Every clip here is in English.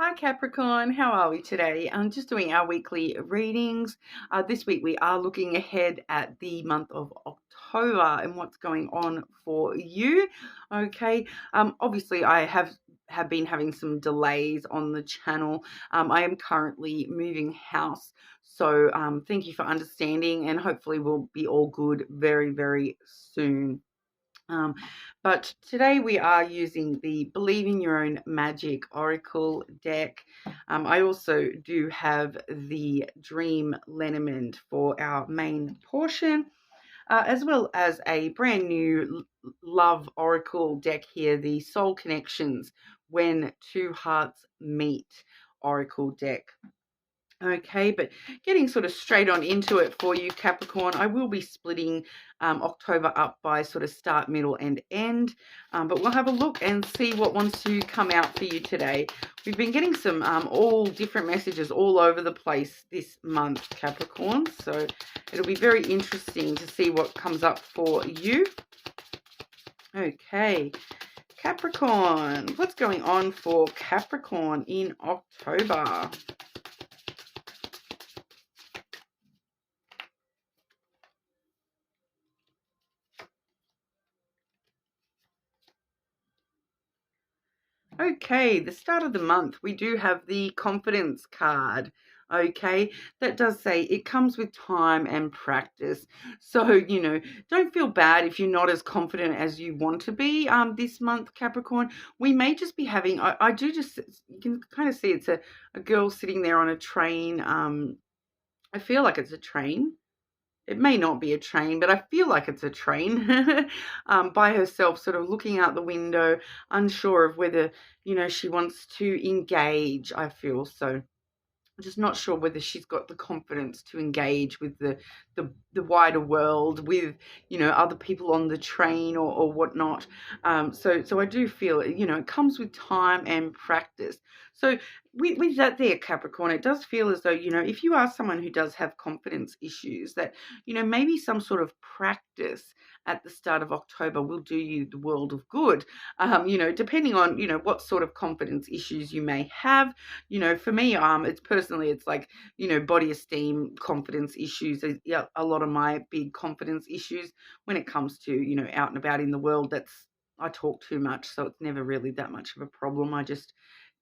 Hi Capricorn, how are we today? I'm just doing our weekly readings. This week we are looking ahead at the month of October and what's going on for you. Okay, obviously I have been having some delays on the channel. I am currently moving house, so thank you for understanding, and hopefully we'll be all good very, very soon. Um, but today we are using the Believe in Your Own Magic Oracle deck. I also do have the Dream Lenormand for our main portion, as well as a brand new Love Oracle deck here, the Soul Connections When Two Hearts Meet Oracle deck. Okay, but getting sort of straight on into it for you, Capricorn, I will be splitting October up by sort of start, middle, and end. But we'll have a look and see what wants to come out for you today. We've been getting some all different messages all over the place this month, Capricorn. So it'll be very interesting to see what comes up for you. Okay, Capricorn, what's going on for Capricorn in October? Okay, the start of the month, we do have the confidence card. Okay, that does say it comes with time and practice. So, don't feel bad if you're not as confident as you want to be this month, Capricorn. We may just be having, I do just, you can kind of see it's a girl sitting there on a train. I feel like it's a train. It may not be a train, but I feel like it's a train by herself, sort of looking out the window, unsure of whether, she wants to engage, I feel. So I'm just not sure whether she's got the confidence to engage with the wider world, with other people on the train or whatnot. So I do feel it comes with time and practice. So with that there, Capricorn, it does feel as though if you are someone who does have confidence issues, that maybe some sort of practice at the start of October will do you the world of good. Depending on what sort of confidence issues you may have. For me, it's like, body esteem, confidence issues. Yeah, a lot of my big confidence issues when it comes to, out and about in the world. I talk too much, so it's never really that much of a problem. I just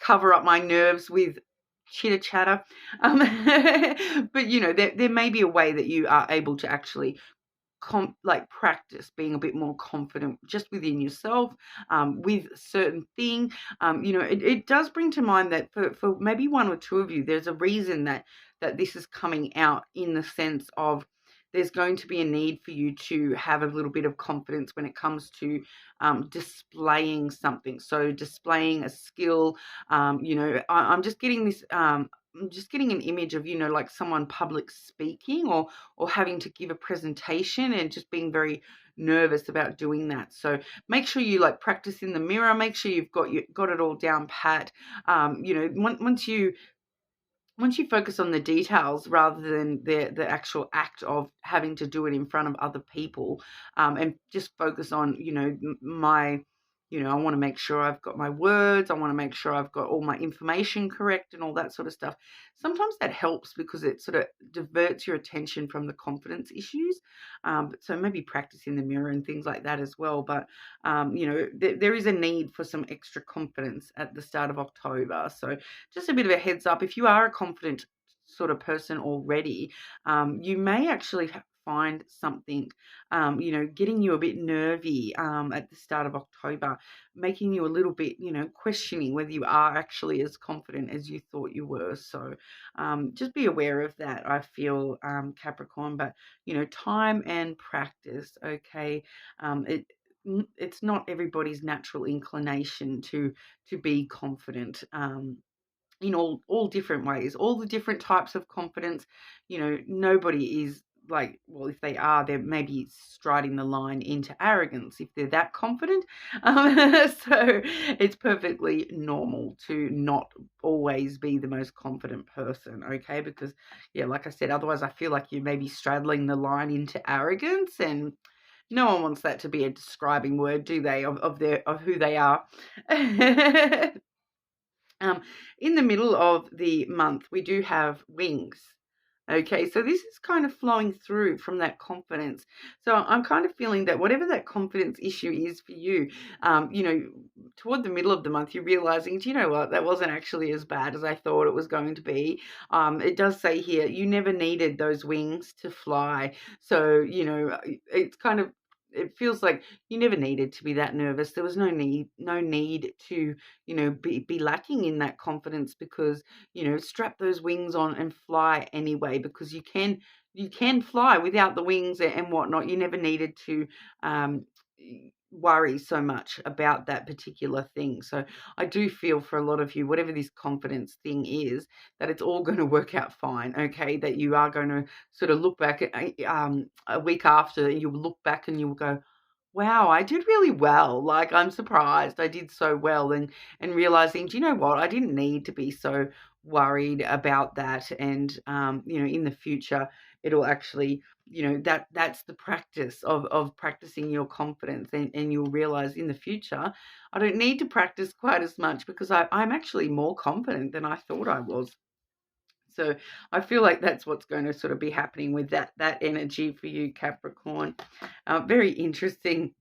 cover up my nerves with chitter chatter. But, there may be a way that you are able to actually practice being a bit more confident just within yourself, with certain thing. It does bring to mind that for maybe one or two of you, there's a reason that this is coming out, in the sense of there's going to be a need for you to have a little bit of confidence when it comes to displaying something. So displaying a skill. I'm just getting this. I'm just getting an image of, like someone public speaking, or having to give a presentation, and just being very nervous about doing that. So make sure you practice in the mirror. Make sure you've got it all down pat. Once you focus on the details rather than the actual act of having to do it in front of other people, and just focus on, I want to make sure I've got my words. I want to make sure I've got all my information correct and all that sort of stuff. Sometimes that helps because it sort of diverts your attention from the confidence issues. So maybe practice in the mirror and things like that as well. But, there is a need for some extra confidence at the start of October. So just a bit of a heads up, if you are a confident sort of person already, you may actually find something, getting you a bit nervy at the start of October, making you a little bit, questioning whether you are actually as confident as you thought you were. So just be aware of that, I feel, Capricorn. But, time and practice, okay? It's not everybody's natural inclination to be confident. In all different ways, all the different types of confidence. Nobody is like, well, if they are, they're maybe striding the line into arrogance if they're that confident. So it's perfectly normal to not always be the most confident person, okay? Because, yeah, like I said, otherwise I feel like you may be straddling the line into arrogance, and no one wants that to be a describing word, do they, of who they are? Um, in the middle of the month, we do have wings. Okay, so this is kind of flowing through from that confidence. So I'm kind of feeling that whatever that confidence issue is for you, toward the middle of the month, you're realizing, do you know what, that wasn't actually as bad as I thought it was going to be. It does say here, you never needed those wings to fly. So, it's kind of, it feels like you never needed to be that nervous. There was no need to, be lacking in that confidence, because, strap those wings on and fly anyway, because you can fly without the wings and whatnot. You never needed to um, worry so much about that particular thing. So I do feel for a lot of you, whatever this confidence thing is, that it's all going to work out fine. Okay, that you are going to sort of look back at a week after, you'll look back and you'll go, wow, I did really well. Like, I'm surprised I did so well, and realizing, do you know what? I didn't need to be so worried about that. And in the future, it'll actually, that's the practice of practicing your confidence, and you'll realize in the future, I don't need to practice quite as much, because I'm actually more confident than I thought I was. So I feel like that's what's going to sort of be happening with that energy for you, Capricorn. Very interesting.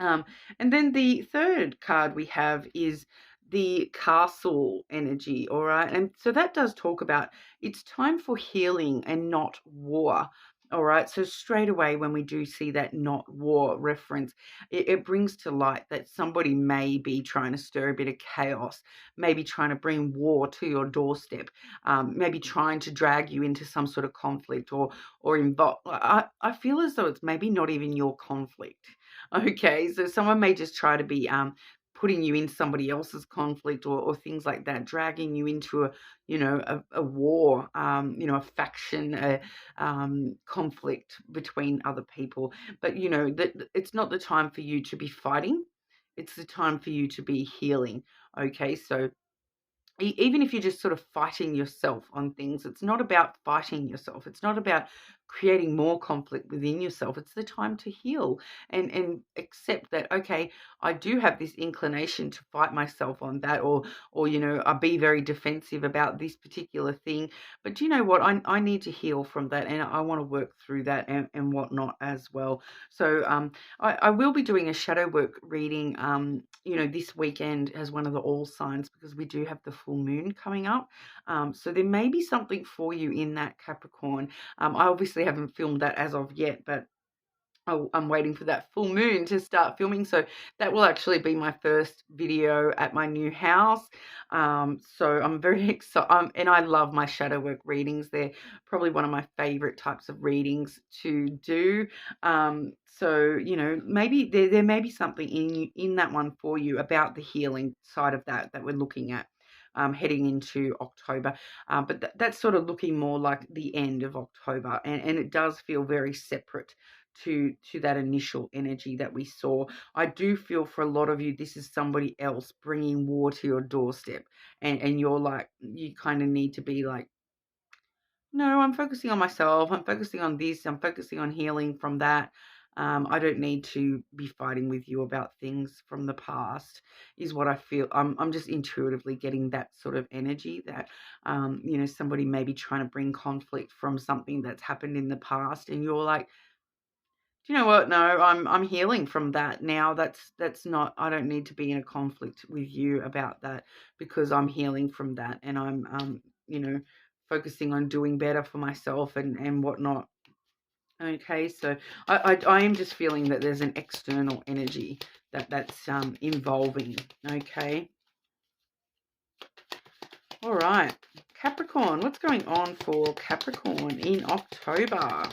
Um, and then the third card we have is the castle energy, all right? And so that does talk about it's time for healing and not war. All right, so straight away when we do see that not war reference, it brings to light that somebody may be trying to stir a bit of chaos, maybe trying to bring war to your doorstep, maybe trying to drag you into some sort of conflict, or involve. I feel as though it's maybe not even your conflict. Okay, so someone may just try to be putting you in somebody else's conflict, or things like that, dragging you into a war, a faction, a conflict between other people. But that it's not the time for you to be fighting. It's the time for you to be healing. Okay, so even if you're just sort of fighting yourself on things, it's not about fighting yourself. It's not about creating more conflict within yourself. It's the time to heal and accept that, okay, I do have this inclination to fight myself on that, or I'll be very defensive about this particular thing. But do you know what? I need to heal from that, and I want to work through that and whatnot as well. So I will be doing a shadow work reading, this weekend as one of the all signs, because we do have the full moon coming up. So there may be something for you in that, Capricorn. I obviously haven't filmed that as of yet, but I'm waiting for that full moon to start filming. So that will actually be my first video at my new house. So I'm very excited. And I love my shadow work readings. They're probably one of my favorite types of readings to do. So, maybe there may be something in that one for you about the healing side of that we're looking at. Heading into October, but that's sort of looking more like the end of October, and it does feel very separate to that initial energy that we saw. I do feel for a lot of you, this is somebody else bringing war to your doorstep, and you're like, you kind of need to be like, no, I'm focusing on myself. I'm focusing on this. I'm focusing on healing from that. I don't need to be fighting with you about things from the past, is what I feel. I'm just intuitively getting that sort of energy that, somebody may be trying to bring conflict from something that's happened in the past. And you're like, do you know what? No, I'm healing from that now. That's not, I don't need to be in a conflict with you about that, because I'm healing from that, and I'm focusing on doing better for myself and whatnot. Okay, so I am just feeling that there's an external energy that's involving. Okay. All right. Capricorn, what's going on for Capricorn in October?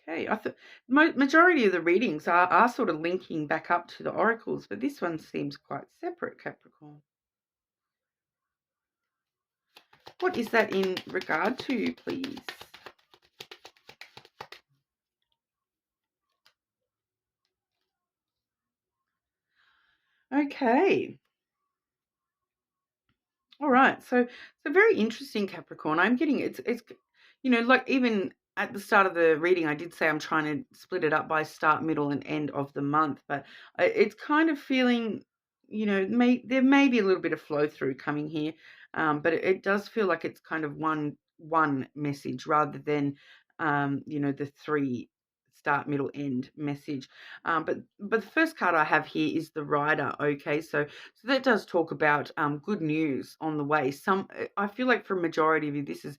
Okay, I thought majority of the readings are sort of linking back up to the oracles, but this one seems quite separate, Capricorn. What is that in regard to, please? Okay. All right. So very interesting, Capricorn. I'm getting it's like even at the start of the reading, I did say I'm trying to split it up by start, middle, and end of the month, but it's kind of feeling, there may be a little bit of flow through coming here, but it does feel like it's kind of one message rather than, the three start, middle, end message. But the first card I have here is the Rider. Okay, so that does talk about good news on the way. I feel like for a majority of you, this is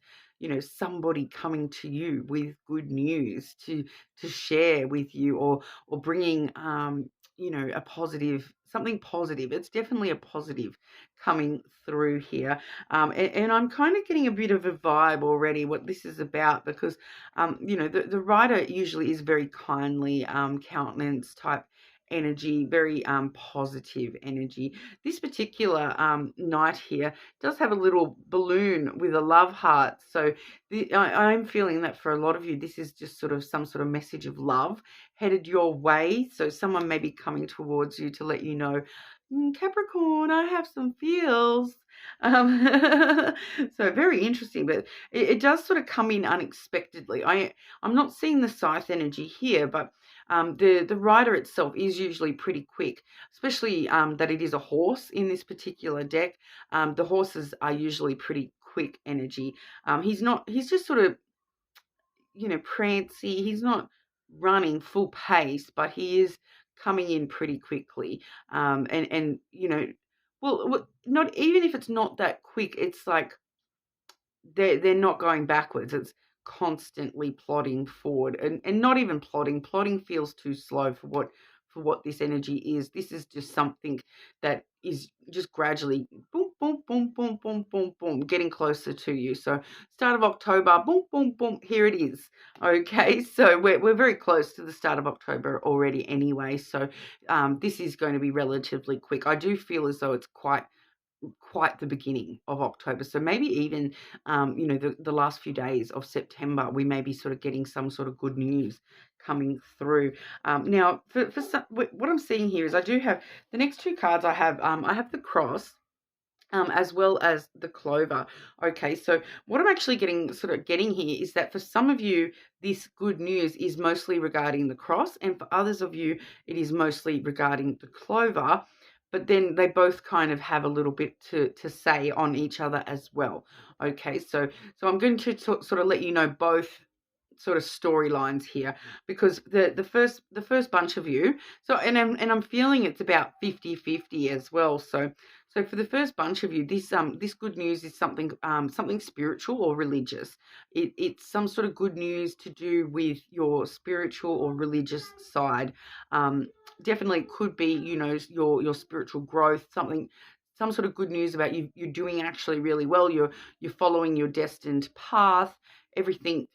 somebody coming to you with good news to share with you, or bringing a positive, something positive. It's definitely a positive coming through here, and I'm kind of getting a bit of a vibe already what this is about, because the writer usually is very kindly, countenance type energy, very positive energy. This particular night here does have a little balloon with a love heart. So I'm feeling that for a lot of you, this is just sort of some sort of message of love headed your way. So someone may be coming towards you to let you know, Capricorn, I have some feels. Um, so very interesting, but it does sort of come in unexpectedly. I'm not seeing the scythe energy here, but the rider itself is usually pretty quick, especially that it is a horse in this particular deck. The horses are usually pretty quick energy. He's just sort of, prancy. He's not running full pace, but he is coming in pretty quickly. And well, not even if it's not that quick, it's like they're not going backwards. It's constantly plodding forward, and not even plodding. Plodding feels too slow for what this energy is. This is just something that is just gradually boom, boom, boom, boom, boom, boom, boom, getting closer to you. So start of October, boom, boom, boom, here it is. Okay, so we're very close to the start of October already anyway. So this is going to be relatively quick. I do feel as though it's quite the beginning of October. So maybe even, the last few days of September, we may be sort of getting some sort of good news coming through. Now, for some, what I'm seeing here is I do have the next two cards I have the cross. As well as the clover. Okay, so what I'm actually getting here is that for some of you, this good news is mostly regarding the cross, and for others of you, it is mostly regarding the clover. But then they both kind of have a little bit to say on each other as well. Okay, so I'm going to sort of let you know both sort of storylines here, because the first bunch of you, so and I'm feeling it's about 50-50 as well. So for the first bunch of you, this good news is something spiritual or religious. It's some sort of good news to do with your spiritual or religious side. Definitely could be, your spiritual growth, some sort of good news about you're doing actually really well. You're following your destined path. Everything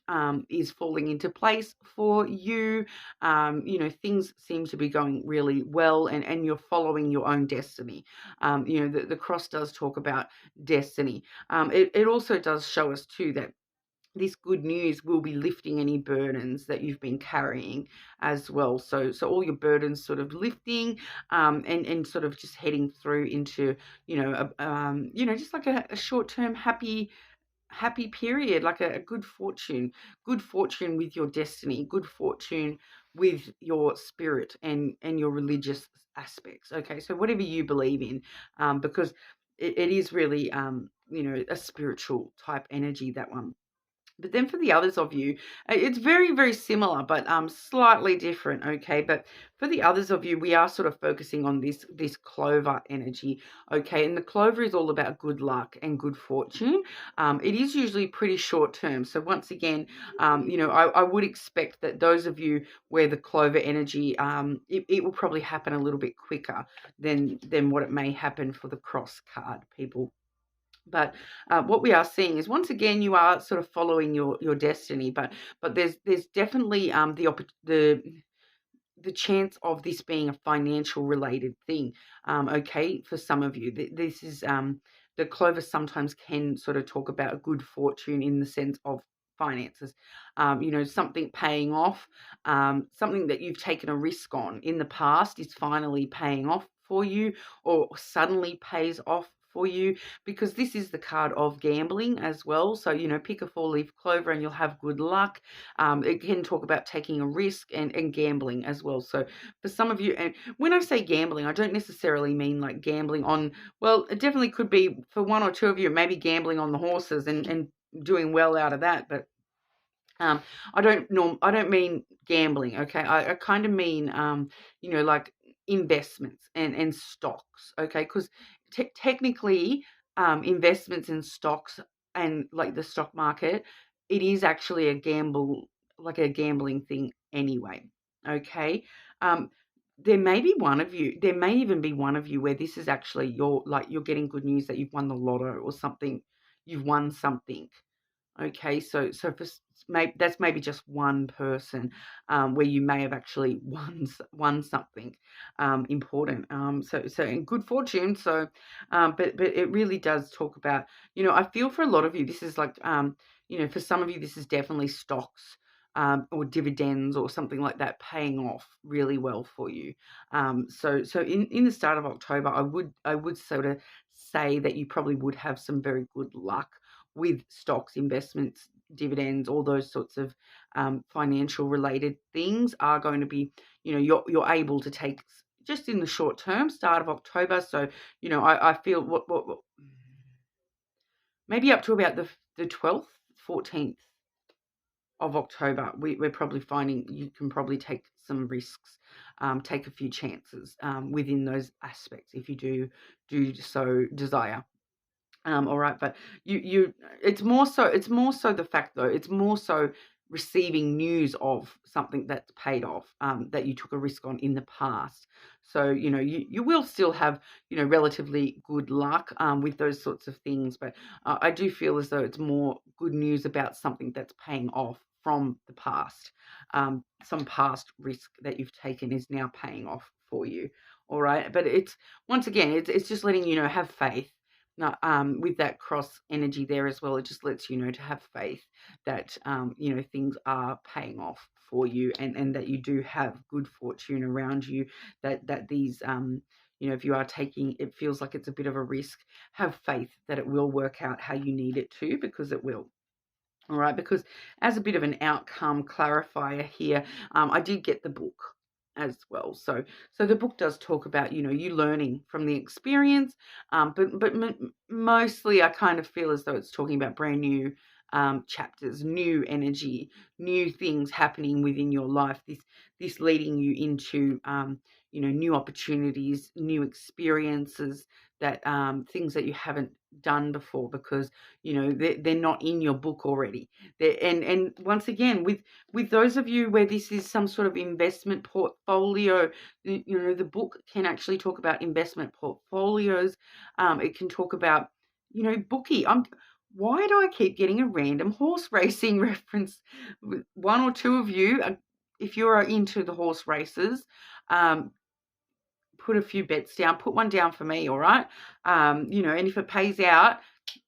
is falling into place for you. Things seem to be going really well, and you're following your own destiny. The cross does talk about destiny. It also does show us too that this good news will be lifting any burdens that you've been carrying as well. So all your burdens sort of lifting, and sort of just heading through into, just like a short-term happy period, like a good fortune with your destiny, good fortune with your spirit and your religious aspects. Okay, so whatever you believe in, because it is really, a spiritual type energy, that one. But then for the others of you, it's very, very similar, but slightly different, okay? But for the others of you, we are sort of focusing on this clover energy, okay? And the clover is all about good luck and good fortune. It is usually pretty short term. So once again, I would expect that those of you where the clover energy, it will probably happen a little bit quicker than what it may happen for the cross card people. But what we are seeing is, once again, you are sort of following your destiny, but there's definitely the chance of this being a financial related thing. Okay, for some of you, this is the clover sometimes can sort of talk about a good fortune in the sense of finances. Something paying off, something that you've taken a risk on in the past is finally paying off for you, or suddenly pays off for you, because this is the card of gambling as well. So, you know, pick a 4-leaf clover and you'll have good luck. It can talk about taking a risk and gambling as well. So for some of you, and when I say gambling, I don't necessarily mean like gambling on, well, it definitely could be for one or two of you, maybe gambling on the horses and doing well out of that. But I don't mean gambling, okay? I kind of mean, you know, like investments and stocks, okay? Because technically, investments in stocks and like the stock market, it is actually a gamble, like a gambling thing anyway, okay? Um, there may be one of you, there may even be one of you where this is actually you're getting good news that you've won the lotto or something, you've won something. Okay, so for that's maybe just one person where you may have actually won something important. So in good fortune. So, but it really does talk about, you know, I feel for a lot of you this is like you know, for some of you this is definitely stocks. Or dividends or something like that paying off really well for you. So in the start of October, I would sort of say that you probably would have some very good luck with stocks, investments, dividends, all those sorts of financial related things are going to be, you know, you're able to take just in the short term, start of October. So, you know, I feel what maybe up to about the 12th, 14th of October, we're probably finding you can probably take some risks, take a few chances within those aspects if you do so desire. All right, but it's more so the fact though, it's more so receiving news of something that's paid off, that you took a risk on in the past. So, you know, you will still have, you know, relatively good luck with those sorts of things, but I do feel as though it's more good news about something that's paying off from the past. Some past risk that you've taken is now paying off for you. All right, but it's once again, it's just letting you know, have faith. No, with that cross energy there as well, it just lets you know to have faith that you know, things are paying off for you, and that you do have good fortune around you. That these you know, if you are taking, it feels like it's a bit of a risk. Have faith that it will work out how you need it to, because it will. All right, because as a bit of an outcome clarifier here, I did get the book as well. So the book does talk about, you know, you learning from the experience, but mostly I kind of feel as though it's talking about brand new chapters, new energy, new things happening within your life. This leading you into you know, new opportunities, new experiences, that things that you haven't done before, because you know they're not in your book already. And once again, with those of you where this is some sort of investment portfolio, you know, the book can actually talk about investment portfolios. It can talk about, you know, bookie. Why do I keep getting a random horse racing reference? One or two of you, if you're into the horse races, put a few bets down, put one down for me, all right? You know, and if it pays out,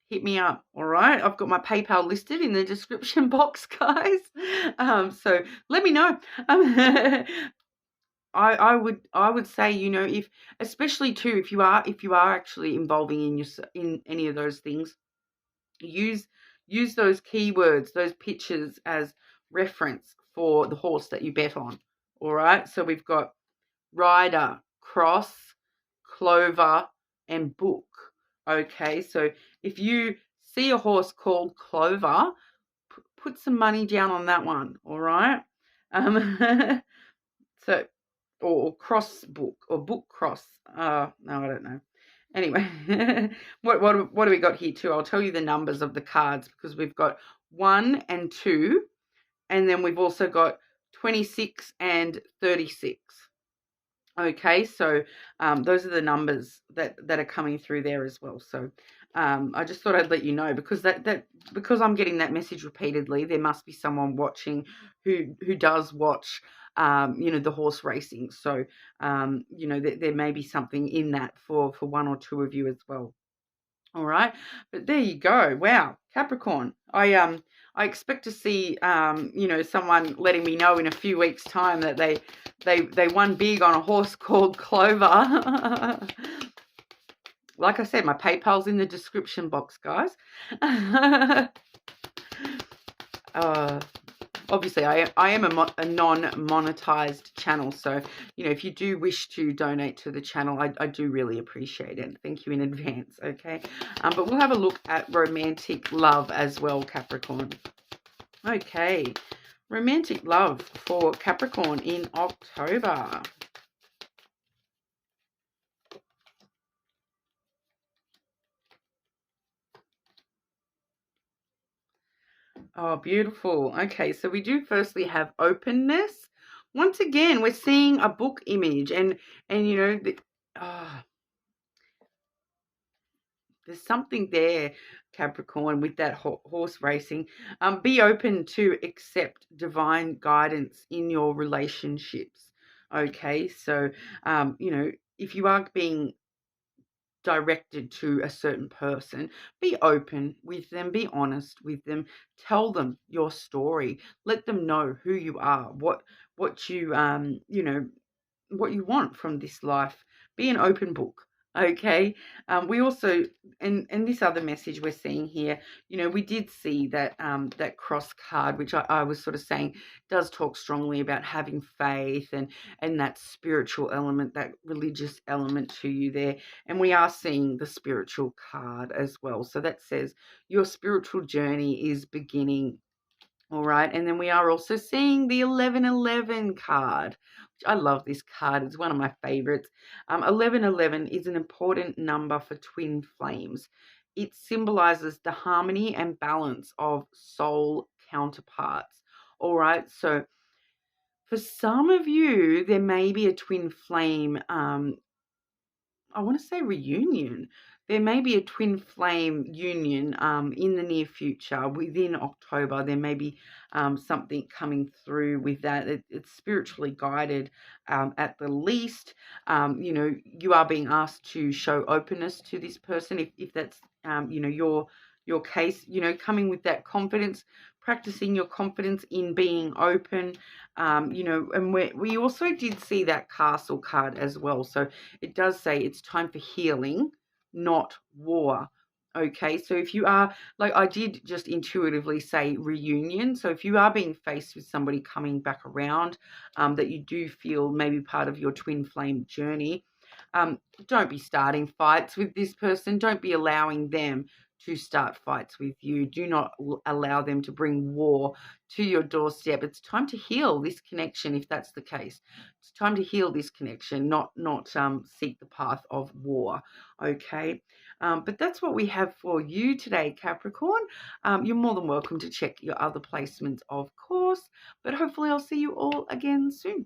hit me up, all right? I've got my PayPal listed in the description box, guys. So let me know. I would say, you know, if, especially too, if you are actually involving in any of those things, use those keywords, those pictures as reference for the horse that you bet on. All right. So we've got rider, cross, clover, and book. Okay. So if you see a horse called Clover, put some money down on that one. All right. So, or cross book or book cross. No, I don't know. Anyway, what do we got here too? I'll tell you the numbers of the cards, because we've got 1 and 2, and then we've also got 26 and 36. Okay, so those are the numbers that are coming through there as well. So I just thought I'd let you know, because because I'm getting that message repeatedly, there must be someone watching who does watch you know, the horse racing. So you know, there may be something in that for one or two of you as well. All right, but there you go. Wow, Capricorn. I expect to see you know, someone letting me know in a few weeks' time that they won big on a horse called Clover. Like I said, my PayPal's in the description box, guys. Obviously, I am a non-monetized channel, so if you do wish to donate to the channel, I do really appreciate it. Thank you in advance. Okay, but we'll have a look at romantic love as well, Capricorn. Okay, romantic love for Capricorn in October. Oh, beautiful. Okay, so we do firstly have openness. Once again, we're seeing a book image, and oh, there's something there, Capricorn, with that horse racing. Be open to accept divine guidance in your relationships. Okay, so if you are being directed to a certain person, be open with them, be honest with them, tell them your story, let them know who you are, what what you want from this life. Be an open book. Okay. We also, and this other message we're seeing here, we did see that that cross card, which I was sort of saying does talk strongly about having faith and that spiritual element, that religious element to you there. And we are seeing the spiritual card as well. So that says your spiritual journey is beginning. All right, and then we are also seeing the 1111 card. I love this card. It's one of my favorites. 1111 is an important number for twin flames. It symbolizes the harmony and balance of soul counterparts. All right, so for some of you, there may be a twin flame I want to say reunion. There may be a twin flame union in the near future within October. There may be something coming through with that. It's spiritually guided at the least. You are being asked to show openness to this person if that's your case. Coming with that confidence, practicing your confidence in being open. And we also did see that castle card as well. So it does say it's time for healing, not war. Okay, so if you are, like I did just intuitively say reunion. So if you are being faced with somebody coming back around that you do feel maybe part of your twin flame journey, don't be starting fights with this person. Don't be allowing them to start fights with you. Do not allow them to bring war to your doorstep. It's time to heal this connection if that's the case. It's time to heal this connection, not seek the path of war. Okay. But that's what we have for you today, Capricorn. You're more than welcome to check your other placements, of course, but hopefully I'll see you all again soon.